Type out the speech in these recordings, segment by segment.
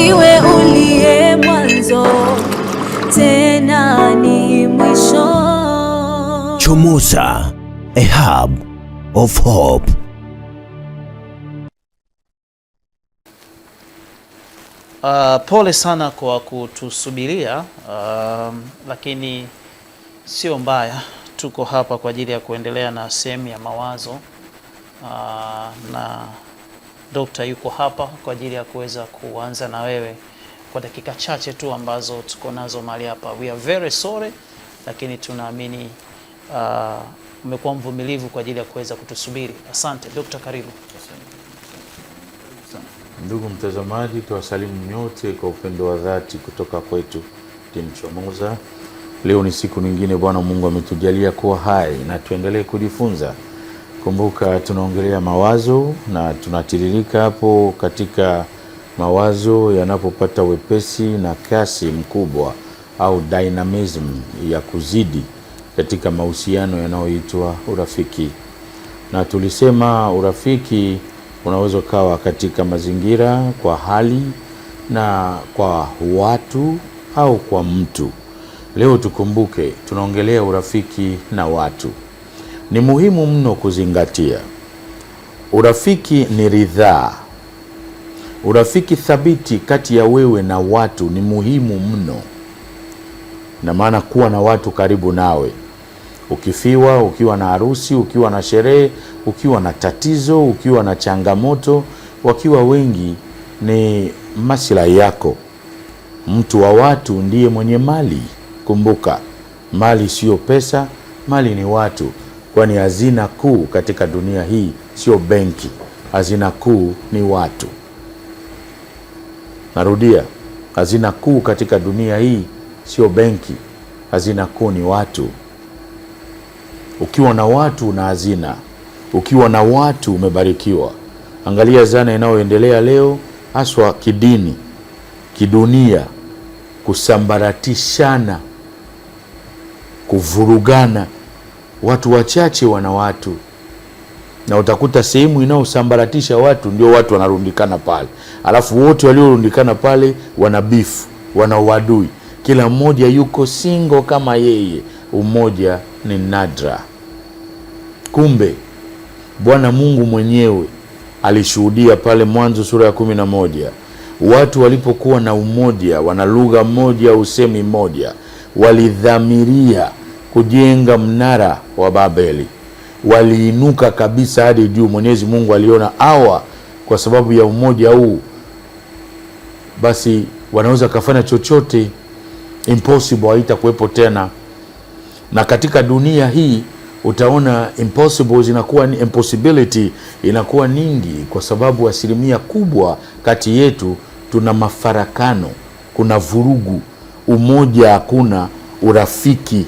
iwe uliye mwanzo tena ni mwisho. Chomoza, a hub of hope. Pole sana kwa kutusubiria, lakini sio mbaya. Tuko hapa kwa ajili ya kuendelea na sehemu ya mawazo, na Dr. yuko hapa kwa ajili ya kuweza kuanza na wewe kwa dakika chache tu ambazo tuko nazo mahali hapa. We are very sorry, lakini tunaamini umekuwa mvumilivu kwa ajili ya kuweza kutusubiri. Asante Dr. karibu. Ndugu mtazamaji, tuwasalimu nyote kwa upendo wa dhati kutoka kwetu timu Chomoza. Leo ni siku nyingine Bwana Mungu ametujalia kuwa hai na tuendelee kujifunza. Kumbuka tunaongelea mawazo na tunatiririka hapo katika mawazo yanapopata wepesi na kasi mkubwa au dynamism ya kuzidi katika mahusiano yanayoitwa urafiki. Na tulisema urafiki unaweza kawa katika mazingira, kwa hali na kwa watu au kwa mtu. Leo tukumbuke tunaongelea urafiki na watu. Ni muhimu mno kuzingatia. Urafiki ni ridhaa. Urafiki thabiti kati ya wewe na watu ni muhimu mno. Na maana kuwa na watu karibu nawe. Ukifiwa, ukiwa na harusi, ukiwa na sherehe, ukiwa na tatizo, ukiwa na changamoto, wakiwa wengi ni maslahi yako. Mtu wa watu ndiye mwenye mali. Kumbuka, mali sio pesa, mali ni watu. Kwani hazina kuu katika dunia hii sio benki. Hazina kuu ni watu. Narudia, hazina kuu katika dunia hii sio benki. Hazina kuu ni watu. Ukiwa na watu una hazina. Ukiwa na watu umebarikiwa. Angalia zana inayoendelea leo, haswa kidini, kidunia, kusambaratishana, kuvurugana. Watu wachache wana watu. Na utakuta sehemu inayosambaratisha watu ndio watu wanarundikana pale. Alafu wote waliorundikana pale wana bifu, wana uadui. Kila mmoja yuko single kama yeye. Umoja ni nadra. Kumbe Bwana Mungu mwenyewe alishuhudia pale Mwanzo sura ya 11. Watu walipokuwa na umoja, wana lugha moja, usemi moja, walidhamiria kujenga mnara wa Babeli. Waliinuka kabisa hadi juu. Mwenyezi Mungu aliona hawa kwa sababu ya umoja huu, basi wanaweza kufanya chochote, impossible haitakuwepo tena. Na katika dunia hii utaona impossibility inakuwa nyingi, kwa sababu asilimia kubwa kati yetu tuna mafarakano, kuna vurugu, umoja hakuna, urafiki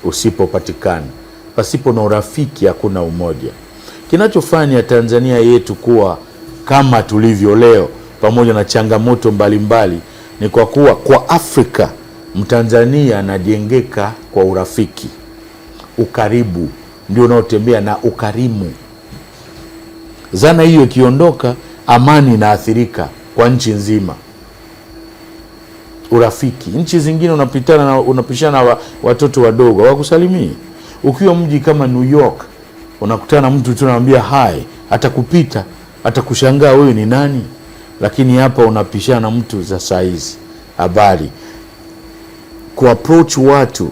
usipopatikana. Pasipo na urafiki hakuna umoja. Kinachofanya Tanzania yetu kuwa kama tulivyo leo, pamoja na changamoto mbalimbali, ni kwa kuwa kwa Afrika Mtanzania anajengeka kwa urafiki. Ukaribu ndio unaotembea na ukarimu. Zana hiyo ikiondoka, amani inaathirika kwa nchi nzima. Urafiki. Nchi zingine unapishana na watoto wadogo hawakusalimii. Ukiwa mji kama New York, unakutana na mtu tu anamwambia hi, atakupita, atakushangaa wewe ni nani. Lakini hapa unapishana na mtu za size, habari. Kuapproach watu,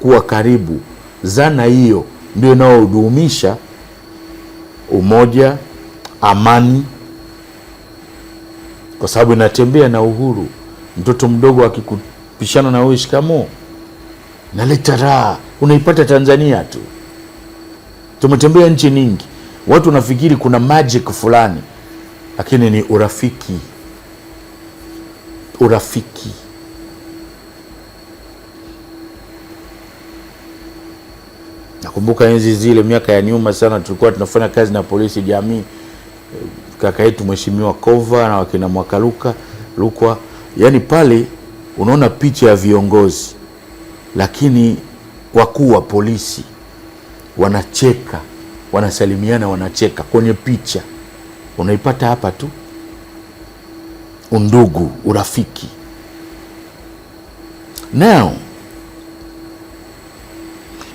kuwa karibu. Zana hiyo ndio inayodumisha umoja, amani, kwa sababu inatembea na uhuru. Mtoto mdogo akikupishana na wewe shikamoo, naleta raha. Unaipata Tanzania tu. Tumetembea nchi nyingi, watu wanafikiri kuna magic fulani, lakini ni urafiki. Urafiki. Nakumbuka enzi zile miaka ya nyuma sana, tulikuwa tunafanya kazi na polisi jamii. Kaka yetu Mheshimiwa Kova na wakina Mwakaluka Lukwa. Yani pale unaona picha ya viongozi, lakini wakuu wa polisi wanacheka, wanasalimiana, wanacheka kwenye picha. Unaipata hapa tu. undugu, urafiki. Now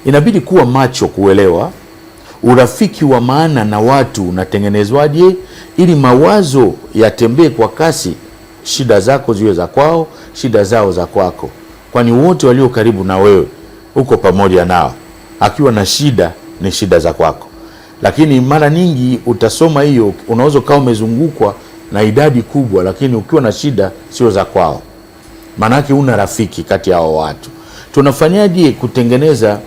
inabidi kuwa macho kuelewa urafiki wa maana na watu unatengenezwaje, ili mawazo yatembee kwa kasi, shida zako ziwe za kwao, shida zao za kwako, kwani wote walio karibu na wewe uko pamoja nao. Akiwa na shida ni shida za kwako. Lakini mara nyingi utasoma hiyo, unaweza kama umezungukwa na idadi kubwa, lakini ukiwa na shida sio za kwao, maanake una rafiki kati ya hao watu. Tunafanyaje kutengeneza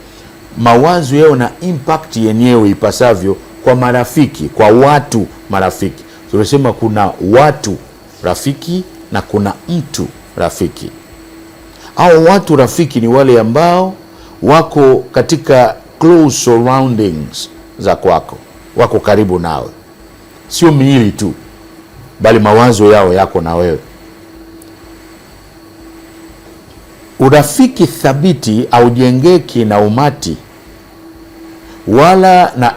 mawazo yao na impact yenyewe ipasavyo kwa marafiki, kwa watu marafiki? Tunasema kuna watu rafiki na kuna mtu rafiki. Hao watu rafiki ni wale ambao wako katika close surroundings za kwako, wako karibu nawe, sio miili tu, bali mawazo yao yako na wewe. Urafiki thabiti haujengeki na umati wala na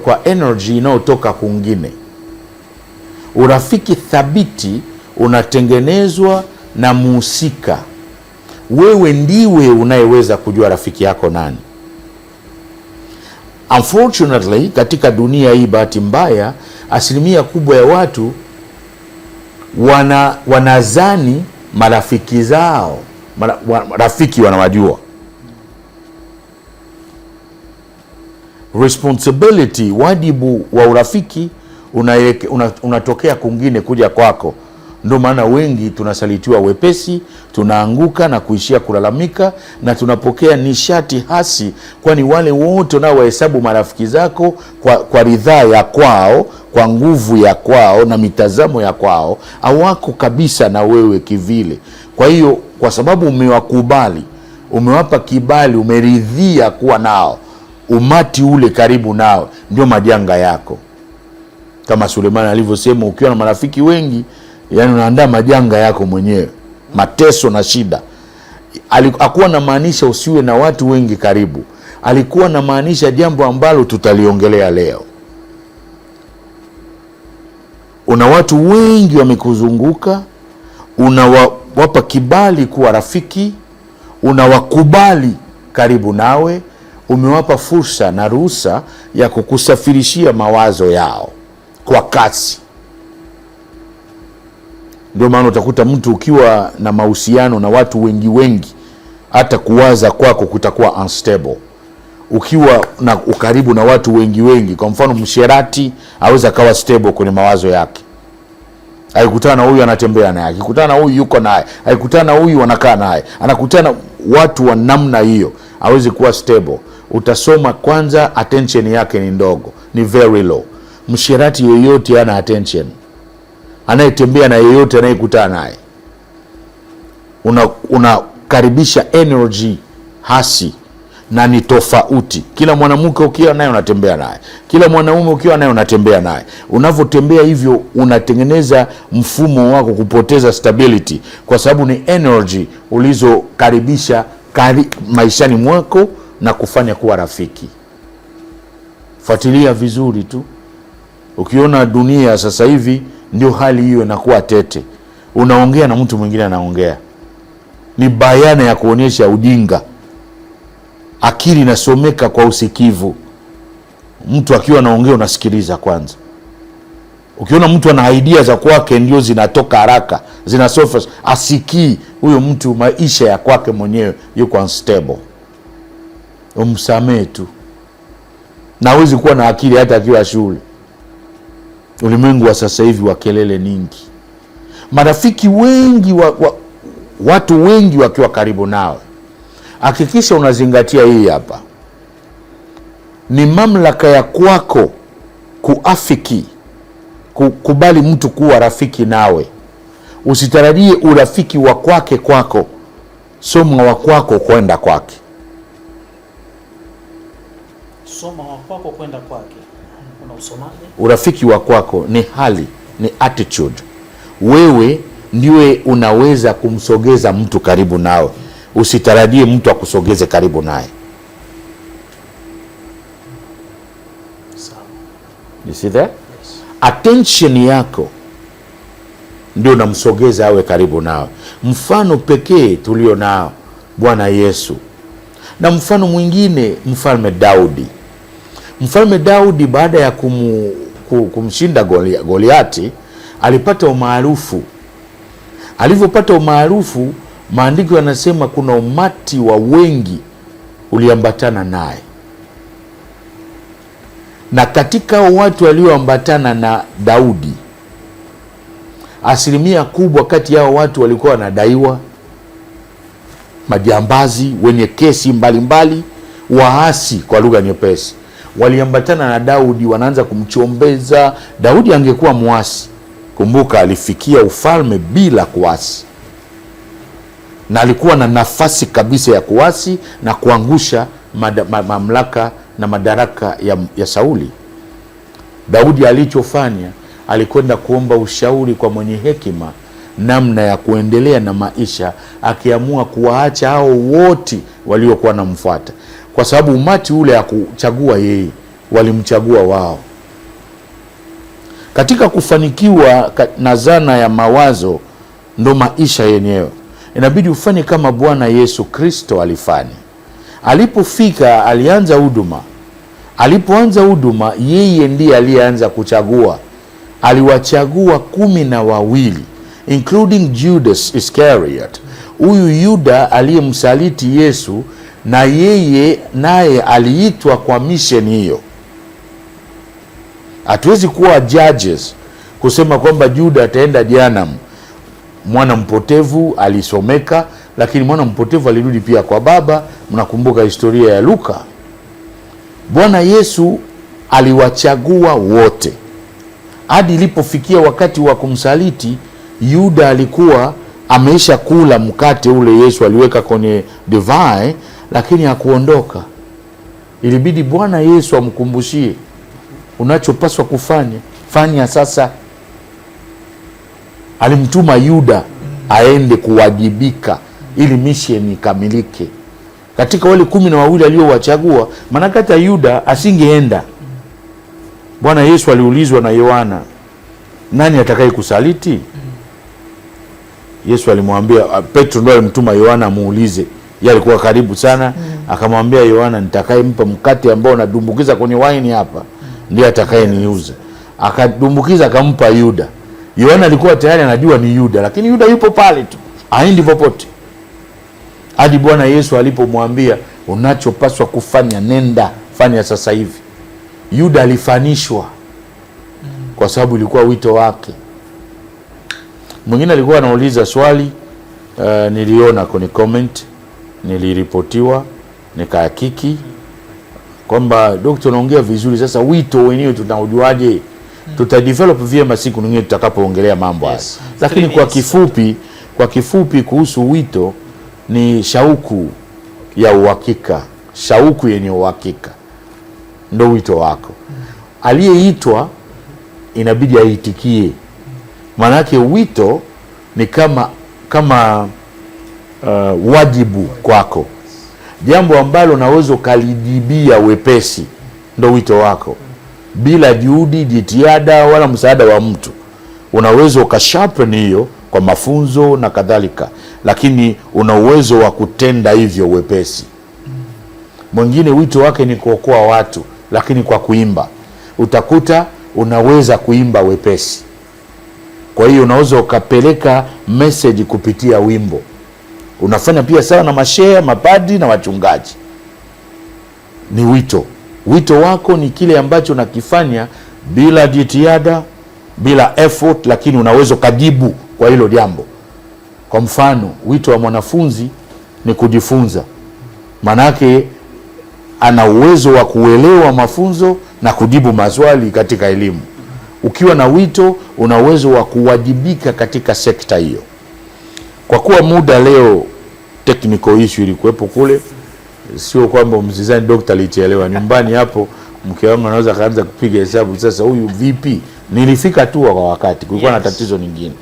kwa energy inayotoka kwingine. Urafiki thabiti unatengenezwa na muhusika. Wewe ndiwe unayeweza kujua rafiki yako nani. Unfortunately, katika dunia hii, bahati mbaya, asilimia kubwa ya watu wanazani marafiki zao rafiki wanawajua. Responsibility, wajibu wa urafiki unatokea kwingine kuja kwako. Ndio maana wengi tunasalitiwa wepesi, tunaanguka na kuishia kulalamika, na tunapokea nishati hasi, kwani wale wote nao wahesabu marafiki zako kwa ridhaa ya kwao, kwa nguvu ya kwao na mitazamo ya kwao, hawako kabisa na wewe kivile. Kwa hiyo kwa sababu umewakubali, umewapa kibali, umeridhia kuwa nao, umati ule karibu nao, ndio majanga yako. Kama Suleiman alivyosema, ukiwa na marafiki wengi, yani unaandaa majanga yako mwenyewe, mateso na shida. Alikuwa na maanisha usiwe na watu wengi karibu. Alikuwa na maanisha jambo ambalo tutaliongelea leo. Una watu wengi wamekuzunguka, unawapa kibali kuwa rafiki, unawakubali karibu nawe, umewapa fursa na ruhusa ya kukusafirishia mawazo yao kwa kasi. Ndio maana utakuta mtu ukiwa na mahusiano na watu wengi, hata kuwaza kwako kutakuwa unstable. Ukiwa na ukaribu na watu wengi, kwa mfano msherati aweza kawa stable kwenye mawazo yake. Aikutana na huyu anatembea naye, akikutana na huyu yuko naye, aikutana na huyu anakaa naye, anakutana watu wa namna hiyo, hawezi kuwa stable. Utasoma kwanza, attention yake ni ndogo, ni very low. Msherati yoyote hana attention. Anayetembea na yeyote anayekutana naye, unakaribisha energy hasi na ni tofauti. Kila mwanamke ukiwa naye unatembea naye, kila mwanaume ukiwa naye unatembea naye. Unavyotembea hivyo unatengeneza mfumo wako kupoteza stability, kwa sababu ni energy ulizokaribisha maishani mwako na kufanya kuwa rafiki. Fuatilia vizuri tu. Ukiona dunia sasa hivi ndio hali hiyo inakuwa tete. Unaongea na mtu mwingine anaongea, ni bayana ya kuonyesha ujinga. Akili inasomeka kwa usikivu. Mtu akiwa anaongea unasikiliza kwanza. Ukiona mtu ana idea za kwake ndio zinatoka haraka, zina surface, asikii, huyo mtu maisha ya kwake mwenyewe yuko unstable. Umsamee tu. Na hawezi kuwa na akili hata akiwa shule. Ulimwengu wa sasa hivi wa kelele nyingi. Marafiki wengi watu wengi wakiwa karibu nawe, hakikisha unazingatia hii hapa. Ni mamlaka ya kwako kuafiki, kukubali mtu kuwa rafiki nawe. Usitarajie urafiki wa kwake kwako, soma wa kwako kwenda kwake. Soma wa kwako kwenda kwake. Unausomaje? Urafiki wa kwako ni hali, ni attitude. Wewe ndiwe unaweza kumsogeza mtu karibu nawe. Usitarajie mtu akusogeze karibu naye. You see that? Yes. Attention yako ndio namsogeza awe karibu nao. Mfano pekee tulio nao Bwana Yesu, na mfano mwingine Mfalme Daudi. Mfalme Daudi baada ya kumshinda Goliati alipata umaarufu. Alivyopata umaarufu, maandiko yanasema kuna umati wa wengi uliambatana naye, na katika watu walioambatana na Daudi, asilimia kubwa kati yao watu walikuwa wanadaiwa, majambazi, wenye kesi mbalimbali, waasi kwa lugha nyepesi. Waliambatana na Daudi, wanaanza kumchombeza. Daudi angekuwa muasi. Kumbuka alifikia ufalme bila kuasi, na alikuwa na nafasi kabisa ya kuasi na kuangusha mamlaka na madaraka ya Sauli. Daudi alichofanya, alikwenda kuomba ushauri kwa mwenye hekima namna ya kuendelea na maisha, akiamua kuwaacha hao wote waliokuwa namfuata, kwa sababu umati ule hakuchagua yeye, walimchagua wao. Katika kufanikiwa na zana ya mawazo ndo maisha yenyewe, inabidi ufanye kama Bwana Yesu Kristo alifanya. Alipofika alianza huduma. Alipoanza huduma, yeye ndiye aliyeanza kuchagua. Aliwachagua 12 including Judas Iscariot, huyu Yuda aliyemsaliti Yesu, na yeye naye aliitwa kwa mission hiyo. Hatuwezi kuwa judges kusema kwamba Juda ataenda jehanamu. Mwana mpotevu alisomeka, lakini mwana mpotevu alirudi pia kwa baba. Mnakumbuka historia ya Luka. Bwana Yesu aliwachagua wote. Hadi ilipofikia wakati wa kumsaliti, Yuda alikuwa ameisha kula mkate ule Yesu aliweka kwenye divai, lakini hakuondoka. Ilibidi Bwana Yesu amkumbushie, unachopaswa kufanya, fanya sasa. Alimtuma Yuda aende kuwajibika ili mission ikamilike. Katika wale 12 aliowachagua, maana hata Yuda asingeenda. Bwana Yesu aliulizwa na Yohana, nani atakaye kusaliti? Yesu alimwambia, Petro ndiye alimtuma Yohana muulize. Yeye alikuwa karibu sana. Akamwambia Yohana, nitakayempa mkate ambao nadumbukiza kwenye waini hapa ndiye atakaye niuza. Akadumbukiza akampa Yuda. Yohana alikuwa tayari anajua ni Yuda, lakini Yuda yupo pale tu, haendi popote. Hadi Bwana Yesu alipomwambia, unachopaswa kufanya, nenda fanya sasa hivi. Yuda alifanishwa kwa sababu ilikuwa wito wake. Mwingine alikuwa anauliza swali, niliona kwenye comment, niliripotiwa, nikahakiki kwamba daktari unaongea vizuri, sasa wito wenyewe tunaujuaje? Tutadevelop vyema siku nyingine tutakapoongelea mambo haya. Lakini kwa kifupi kuhusu wito, ni shauku ya uhakika, shauku yenye uhakika ndio wito wako. Aliyeitwa inabidi aitikie. Maana yake wito ni kama wajibu kwako, jambo ambalo unaweza ukalijibia wepesi, ndio wito wako, bila juhudi, jitihada wala msaada wa mtu. Unaweza ukasharpen hiyo kwa mafunzo na kadhalika, lakini una uwezo wa kutenda hivyo wepesi. Mwingine wito wake ni kuokoa watu, lakini kwa kuimba. Utakuta unaweza kuimba wepesi. Kwa hiyo unaweza ukapeleka message kupitia wimbo. Unafanya pia sawa na mashehe, mapadri na wachungaji. Ni wito. Wito wako ni kile ambacho nakifanya bila jitihada, bila effort, lakini unaweza kujibu kwa hilo jambo. Kwa mfano, wito wa mwanafunzi ni kujifunza. Manake ana uwezo wa kuelewa mafunzo na kujibu maswali katika elimu. Ukiwa na wito, una uwezo wa kuwajibika katika sekta hiyo. Kwa kuwa muda leo technical issue ilikuwepo kule, sio kwamba mzizani daktari alichelewa. Nyumbani hapo mke wangu anaweza kaanza kupiga hesabu, sasa huyu vipi? Nilifika tu kwa wakati, kulikuwa na tatizo lingine.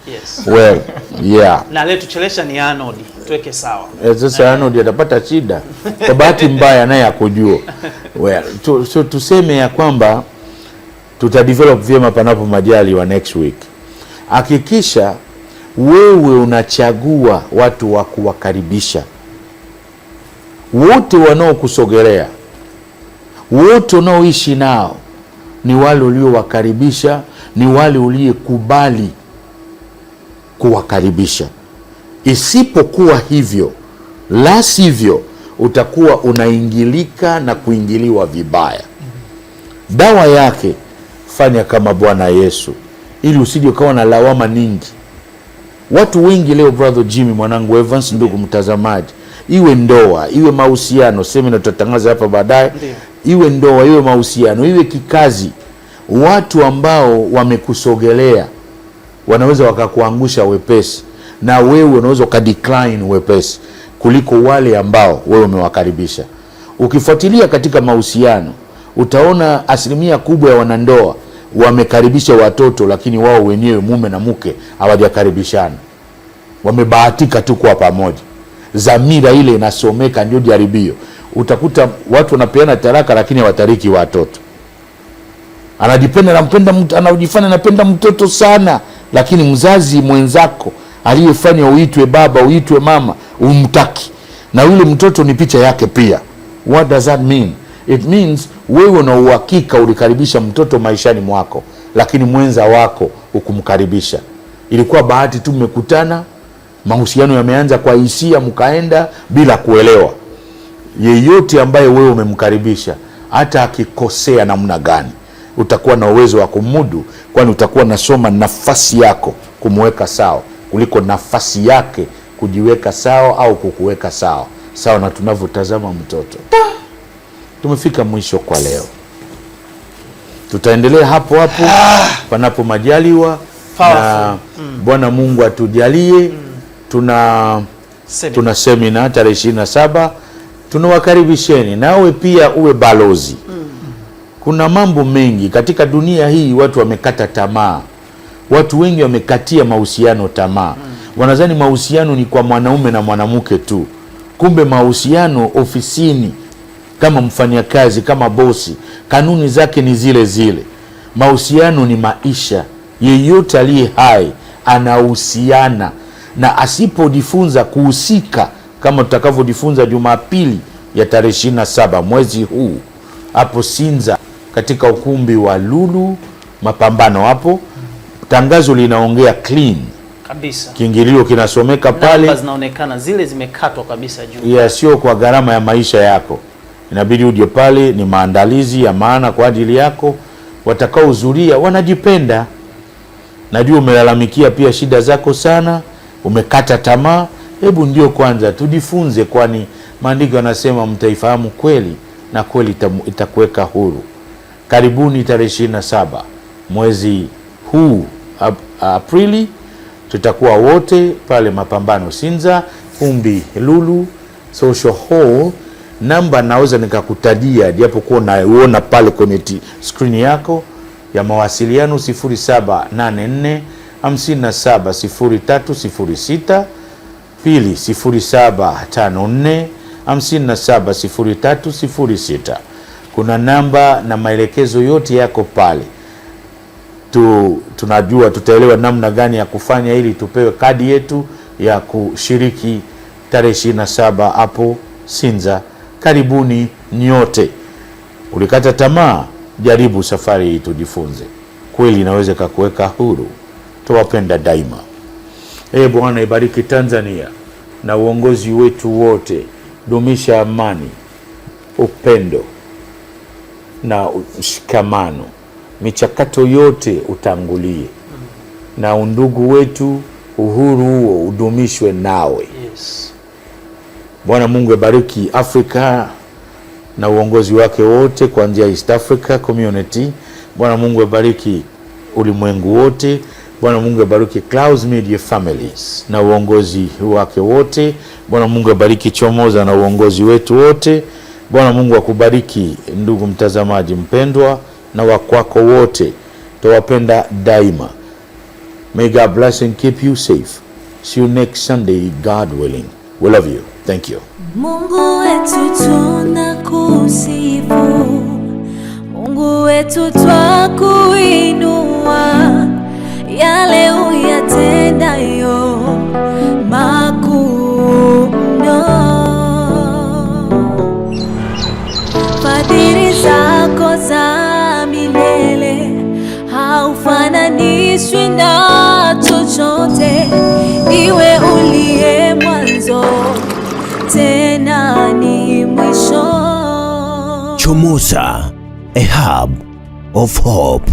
Well, yeah. Na leo tuchelesha ni Arnold, tuweke sawa. Sasa Arnold atapata shida. Kwa bahati mbaya naye akujua. Well, so tuseme ya kwamba tutadevelop vyema panapo majali wa next week. Hakikisha wewe unachagua watu wa kuwakaribisha. Wote wanaokusogelea, wote unaoishi nao ni wale uliowakaribisha, ni wale uliyekubali kuwakaribisha. Isipokuwa hivyo, la sivyo, utakuwa unaingilika na kuingiliwa vibaya. Dawa yake, fanya kama Bwana Yesu, ili usije ukawa na lawama nyingi. Watu wengi leo, brother Jimmy, mwanangu Evans, ndugu mtazamaji, iwe ndoa, iwe mahusiano, semina tutatangaza hapa baadaye, iwe ndoa, iwe mahusiano, iwe kikazi, watu ambao wamekusogelea wanaweza wakakuangusha wepesi, na wewe unaweza ukadecline wepesi kuliko wale ambao wewe umewakaribisha. Ukifuatilia katika mahusiano, utaona asilimia kubwa ya wanandoa wamekaribisha watoto, lakini wao wenyewe mume na mke hawajakaribishana. Wamebahatika tu kwa pamoja. Dhamira ile inasomeka, ndio jaribio. Utakuta watu wanapeana talaka lakini hawatariki watoto. Anajifanya anapenda mtoto sana, lakini mzazi mwenzako aliyefanya uitwe baba, uitwe mama, umtaki. Na yule mtoto ni picha yake pia. What does that mean? It means wewe na uhakika ulikaribisha mtoto maishani mwako, lakini mwenza wako ukumkaribisha. Ilikuwa bahati tu mmekutana, mahusiano yameanza kwa hisia, mkaenda bila kuelewa. Yeyote ambaye wewe umemkaribisha, hata akikosea namna gani, utakuwa na uwezo wa kumudu, kwani utakuwa nasoma nafasi yako kumweka sawa kuliko nafasi yake kujiweka sawa au kukuweka sawa. Sawa na tunavyotazama mtoto. Tumefika mwisho kwa leo. Tutaendelea hapo hapo panapo majaliwa, na Bwana Mungu atujalie. Tuna semina tarehe 27. Tunawakaribisheni, nawe pia uwe balozi. Kuna mambo mengi katika dunia hii, watu wamekata tamaa. Watu wengi wamekatia mahusiano tamaa. Wanadhani mahusiano ni kwa mwanaume na mwanamke tu. Kumbe mahusiano ofisini, kama mfanyakazi, kama bosi, kanuni zake ni zile zile. Mahusiano ni maisha. Yeyote aliye hai anahusiana, na asipojifunza kuhusika, kama tutakavyojifunza Jumapili ya tarehe 27 mwezi huu hapo Sinza, katika ukumbi wa Lulu Mapambano, hapo tangazo linaongea clean kabisa. Kiingilio kinasomeka pale. Namba zinaonekana zile zimekatwa kabisa juu. Ya sio kwa gharama ya maisha yako. Inabidi uje pale, ni maandalizi ya maana kwa ajili yako. Watakaohudhuria wanajipenda. Najua umelalamikia pia shida zako sana, umekata tamaa. Hebu ndio kwanza tujifunze, kwani maandiko yanasema mtaifahamu kweli na kweli itakuweka huru. Karibuni tarehe 27 mwezi huu Aprili, tutakuwa wote pale Mapambano Sinza, kumbi Lulu Social Hall. Namba naweza nikakutajia japokuwa naona pale kwenye screen yako ya mawasiliano: 0784 570306, pili 0754 570306. Kuna namba na maelekezo yote yako pale. Tunajua tutaelewa namna gani ya kufanya ili tupewe kadi yetu ya kushiriki tarehe 27 hapo Sinza. Karibuni nyote. Ulikata tamaa, jaribu safari hii tujifunze. Kweli inaweza kukuweka huru. Tuwapenda daima. Bwana ibariki Tanzania na uongozi wetu wote. Dumisha amani, upendo na mshikamano. Michakato yote utangulie, na undugu wetu, uhuru huo udumishwe nawe. Yes. Bwana Mungu abariki Afrika na uongozi wake wote kuanzia East Africa Community. Bwana Mungu abariki ulimwengu wote. Bwana Mungu abariki Clouds Media Family na uongozi wake wote. Bwana Mungu abariki Chomoza na uongozi wetu wote. Bwana Mungu akubariki ndugu mtazamaji mpendwa na wakwako wote. Tuwapenda daima. May God bless and keep you safe. See you next Sunday, God willing. We love you. Thank you. Mungu wetu tunakusifu, Mungu wetu twakuinua, yale uyatendayo wote, iwe uliye mwanzo tena ni mwisho. Chomoza, a hub of hope.